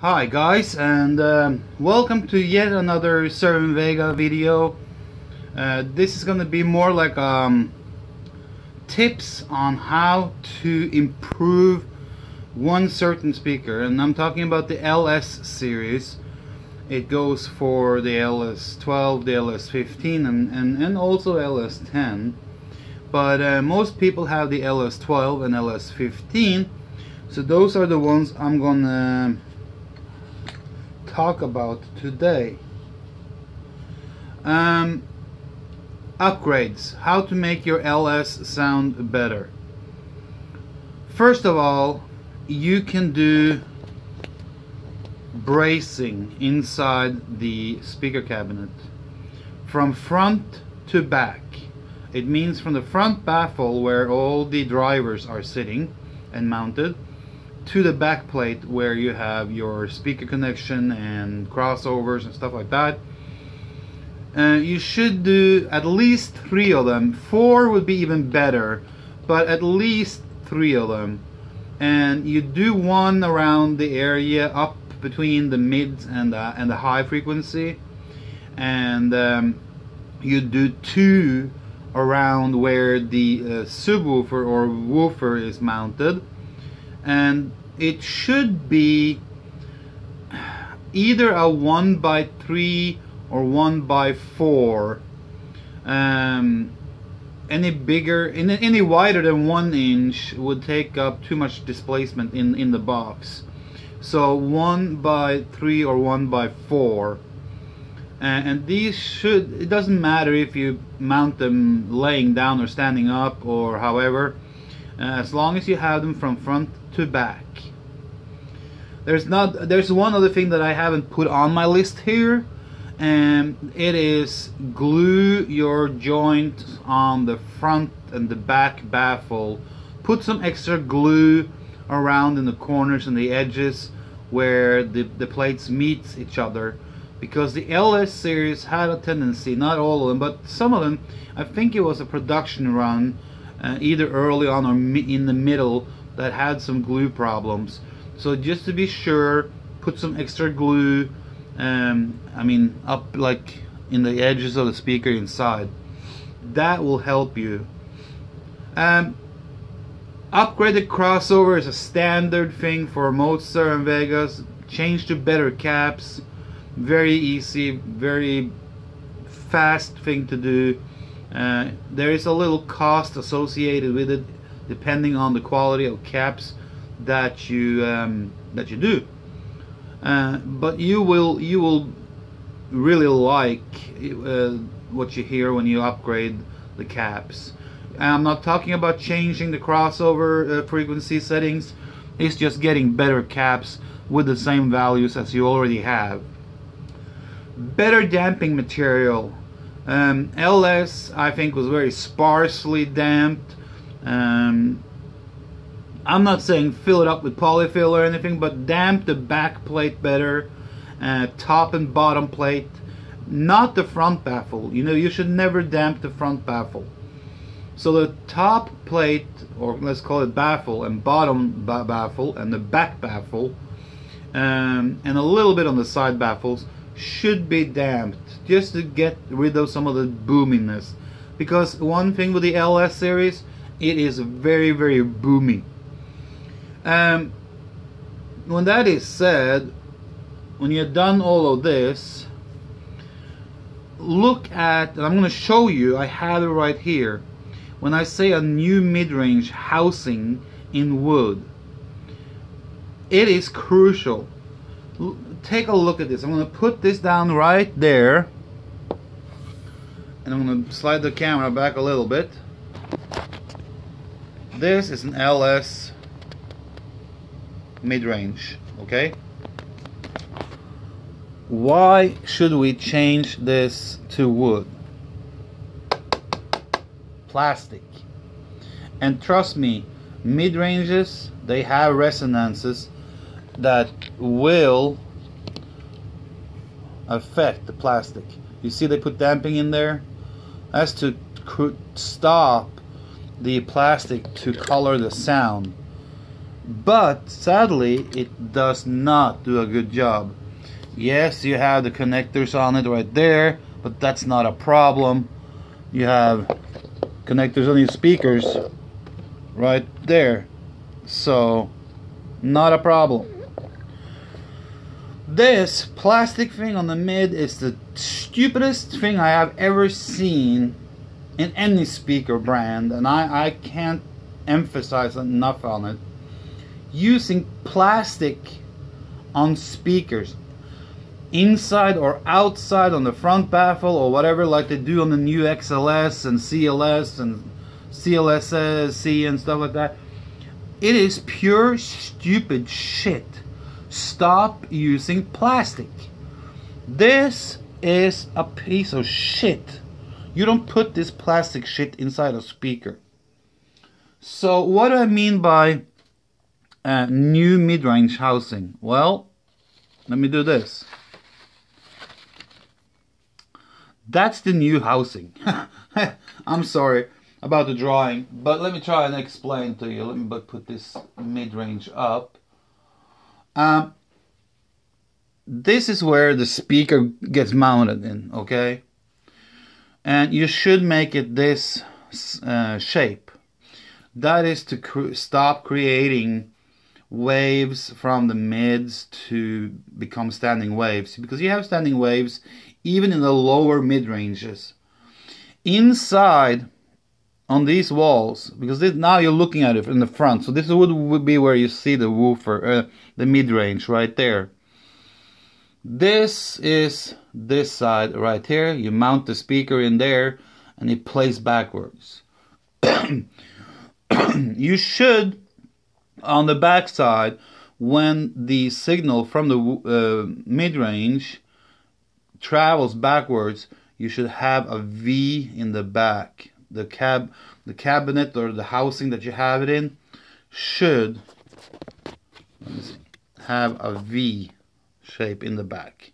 Hi guys, and welcome to yet another Cerwin-Vega video. This is going to be more like tips on how to improve one certain speaker, and I'm talking about the LS series. It goes for the LS12, the LS15, and also LS10, but most people have the LS12 and LS15, so those are the ones I'm gonna talk about today. Upgrades, how to make your LS sound better. First of all, you can do bracing inside the speaker cabinet from front to back. It means from the front baffle where all the drivers are sitting and mounted to the back plate where you have your speaker connection and crossovers and stuff like that. You should do at least 3 of them. 4 would be even better, but at least 3 of them. And you do one around the area up between the mids and the high frequency, and you do 2 around where the subwoofer or woofer is mounted. And it should be either a 1x3 or 1x4. Any bigger, any wider than 1 inch would take up too much displacement in the box. So 1x3 or 1x4. And these should, it doesn't matter if you mount them laying down or standing up or however, as long as you have them from front to back. There's one other thing that I haven't put on my list here, and it is glue your joint on the front and the back baffle. Put some extra glue around in the corners and the edges where the plates meet each other, because the LS series had a tendency, not all of them, but some of them, I think it was a production run either early on or in the middle, that had some glue problems. So just to be sure, put some extra glue, I mean up like in the edges of the speaker inside. That will help you. Upgraded crossover is a standard thing for most Cerwin-Vegas. Change to better caps. Very easy, very fast thing to do. There is a little cost associated with it, depending on the quality of caps that you do. But you will really like what you hear when you upgrade the caps. I'm not talking about changing the crossover frequency settings. It's just getting better caps with the same values as you already have. Better damping material. LS, I think, was very sparsely damped. I'm not saying fill it up with polyfill or anything, but damp the back plate better, top and bottom plate, not the front baffle. You know, you should never damp the front baffle. So the top plate, or let's call it baffle, and bottom baffle, and the back baffle, and a little bit on the side baffles should be damped, just to get rid of some of the boominess. Because one thing with the LS series, it is very, very boomy. When that is said, when you're done all of this, look at, and I'm going to show you, I have it right here. When I say a new mid-range housing in wood, it is crucial. Take a look at this. I'm going to put this down right there, and I'm going to slide the camera back a little bit. This is an LS mid-range, okay? Why should we change this to wood? Plastic. And trust me, mid-ranges, they have resonances that will affect the plastic. You see they put damping in there? That's to stop the plastic to color the sound. but sadly it does not do a good job. Yes, you have the connectors on it right there, but that's not a problem. You have connectors on your speakers right there, so not a problem. This plastic thing on the mid is the stupidest thing I have ever seen in any speaker brand, and I can't emphasize enough on it. Using plastic on speakers, inside or outside on the front baffle or whatever, like they do on the new XLS and CLS and CLS-C and stuff like that. It is pure stupid shit. Stop using plastic. This is a piece of shit. You don't put this plastic shit inside a speaker. So what do I mean by new mid-range housing? Well, let me do this. That's the new housing. I'm sorry about the drawing, but let me try and explain to you. Let me put this mid-range up. This is where the speaker gets mounted in, okay? And you should make it this shape. That is to stop creating waves from the mids to become standing waves, because you have standing waves even in the lower mid-ranges. Inside on these walls, because now you're looking at it in the front, so this would be where you see the woofer, the mid-range right there. This is this side right here. You mount the speaker in there and it plays backwards. You should, on the back side, when the signal from the mid-range travels backwards, you should have a V in the back. The cabinet or the housing that you have it in should have a V shape in the back.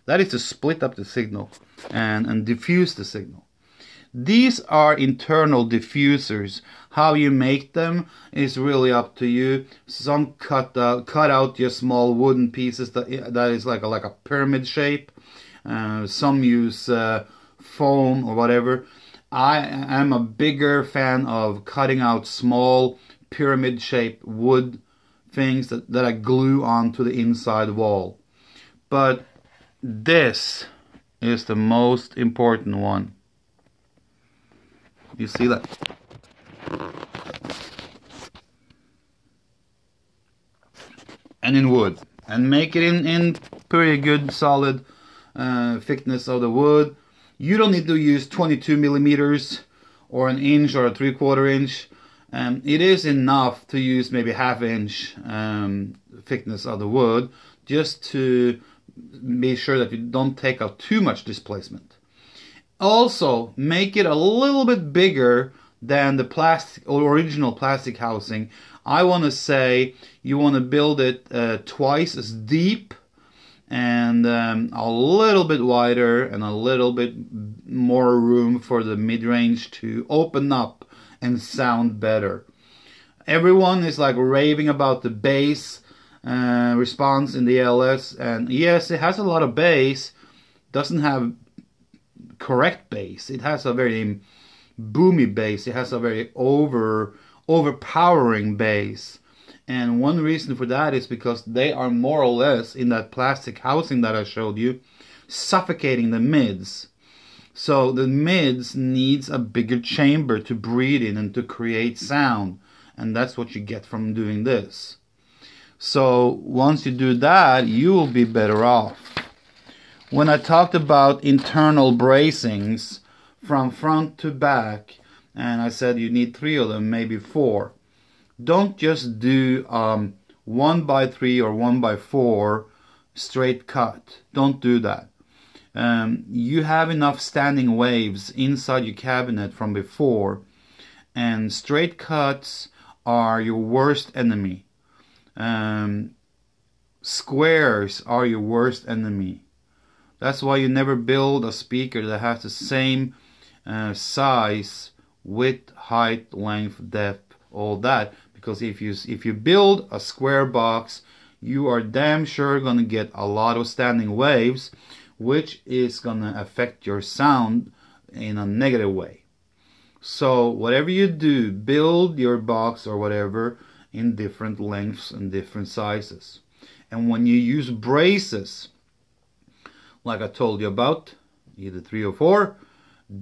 That is to split up the signal and diffuse the signal. These are internal diffusers. How you make them is really up to you. Some cut out just small wooden pieces that is like a pyramid shape. Some use foam or whatever. I am a bigger fan of cutting out small pyramid shaped wood things that I glue onto the inside wall. But this is the most important one. You see that? And in wood. And make it in pretty good solid thickness of the wood. You don't need to use 22 millimeters or an inch or a 3/4 inch. It is enough to use maybe ½ inch thickness of the wood, just to be sure that you don't take out too much displacement. Also, make it a little bit bigger than the plastic or original plastic housing. I want to say you want to build it twice as deep and a little bit wider and a little bit more room for the mid-range to open up and sound better. Everyone is like raving about the bass response in the LS, and yes, it has a lot of bass. Doesn't have correct bass. It has a very boomy bass. It has a very overpowering bass. And one reason for that is because they are more or less in that plastic housing that I showed you, suffocating the mids. So the mids needs a bigger chamber to breathe in and to create sound. And that's what you get from doing this. So once you do that, you will be better off. When I talked about internal bracings from front to back, and I said you need 3 of them, maybe 4. Don't just do 1x3 or 1x4 straight cut. Don't do that. You have enough standing waves inside your cabinet from before, and straight cuts are your worst enemy. Squares are your worst enemy. That's why you never build a speaker that has the same size, width, height, length, depth, all that, because if you build a square box, you are damn sure gonna get a lot of standing waves, which is gonna affect your sound in a negative way. So whatever you do, build your box or whatever in different lengths and different sizes. And when you use braces, like I told you about, either 3 or 4,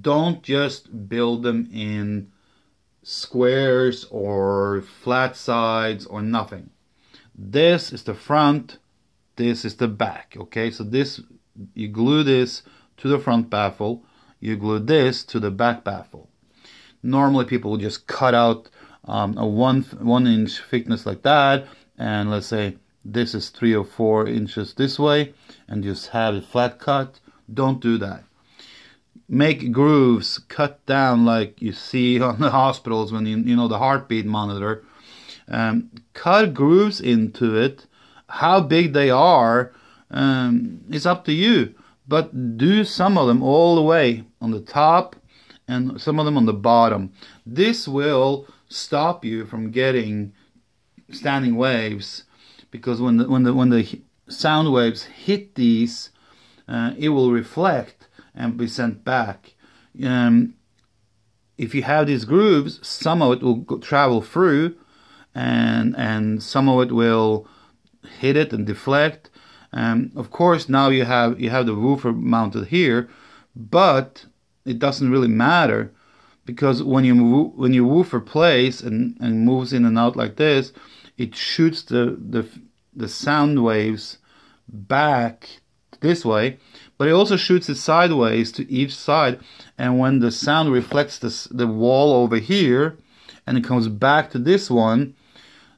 don't just build them in squares or flat sides or nothing. This is the front, this is the back, okay? So this, you glue this to the front baffle, you glue this to the back baffle. Normally people will just cut out a one inch thickness like that, and let's say this is 3 or 4 inches this way, and just have it flat cut. Don't do that. Make grooves, cut down like you see on the hospitals when you know the heartbeat monitor. Cut grooves into it. How big they are is up to you, but do some of them all the way on the top and some of them on the bottom. This will stop you from getting standing waves, because when the sound waves hit these, it will reflect and be sent back. If you have these grooves, some of it will travel through, and some of it will hit it and deflect. Of course, now you have the woofer mounted here, but it doesn't really matter, because when your woofer plays and moves in and out like this, it shoots the sound waves back this way, but it also shoots it sideways to each side. And when the sound reflects the wall over here and it comes back to this one,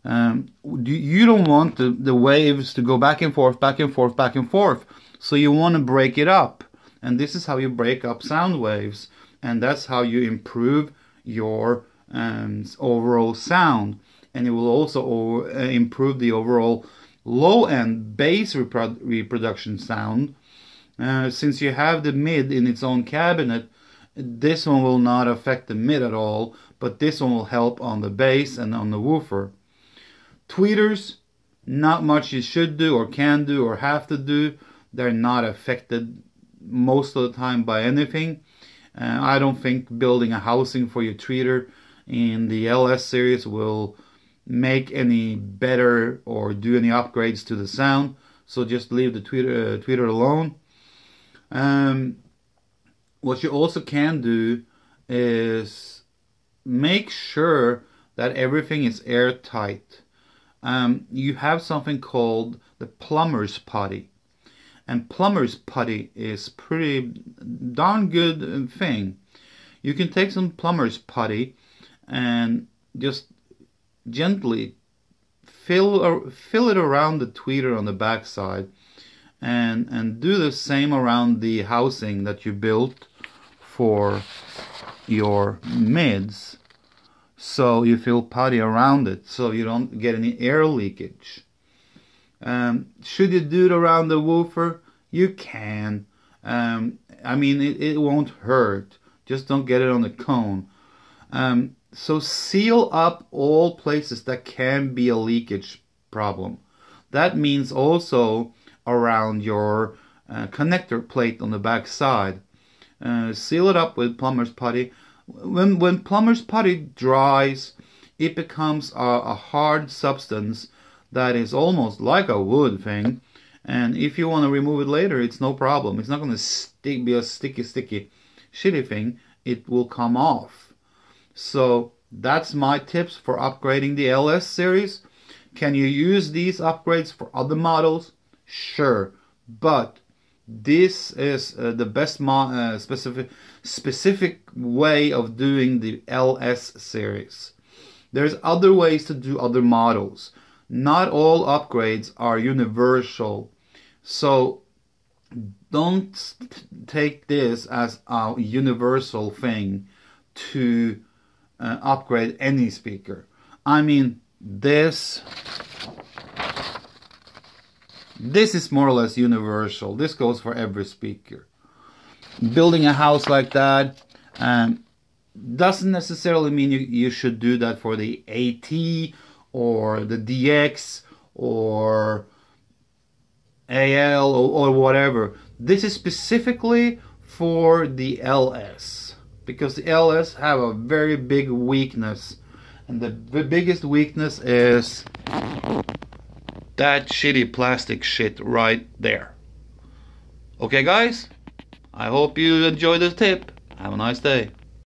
you don't want the waves to go back and forth, back and forth, back and forth. So you want to break it up. And this is how you break up sound waves. And that's how you improve your overall sound. And it will also improve the overall low-end bass reproduction sound. Since you have the mid in its own cabinet, this one will not affect the mid at all, but this one will help on the bass and on the woofer. Tweeters, not much you should do or can do or have to do. They're not affected most of the time by anything. I don't think building a housing for your tweeter in the LS series will make any better or do any upgrades to the sound. So just leave the tweeter alone. What you also can do is make sure that everything is airtight. You have something called the plumber's putty. And plumber's putty is pretty darn good thing. You can take some plumber's putty and just gently fill it around the tweeter on the back side, and do the same around the housing that you built for your mids. So you fill putty around it so you don't get any air leakage. Should you do it around the woofer? You can. I mean, it won't hurt. Just don't get it on the cone. So seal up all places that can be a leakage problem. That means also around your connector plate on the back side. Seal it up with plumber's putty. When plumber's putty dries, it becomes a hard substance that is almost like a wood thing, and if you want to remove it later, it's no problem. It's not going to be a sticky shitty thing. It will come off. So that's my tips for upgrading the LS series. Can you use these upgrades for other models? Sure, but this is the best specific way of doing the LS series. There's other ways to do other models. Not all upgrades are universal, so don't take this as a universal thing to upgrade any speaker. I mean, this is more or less universal. This goes for every speaker. Building a house like that doesn't necessarily mean you should do that for the AT or the DX or AL or whatever. This is specifically for the LS, because the LS have a very big weakness, and the biggest weakness is that shitty plastic shit right there. Okay guys, I hope you enjoyed this tip. Have a nice day.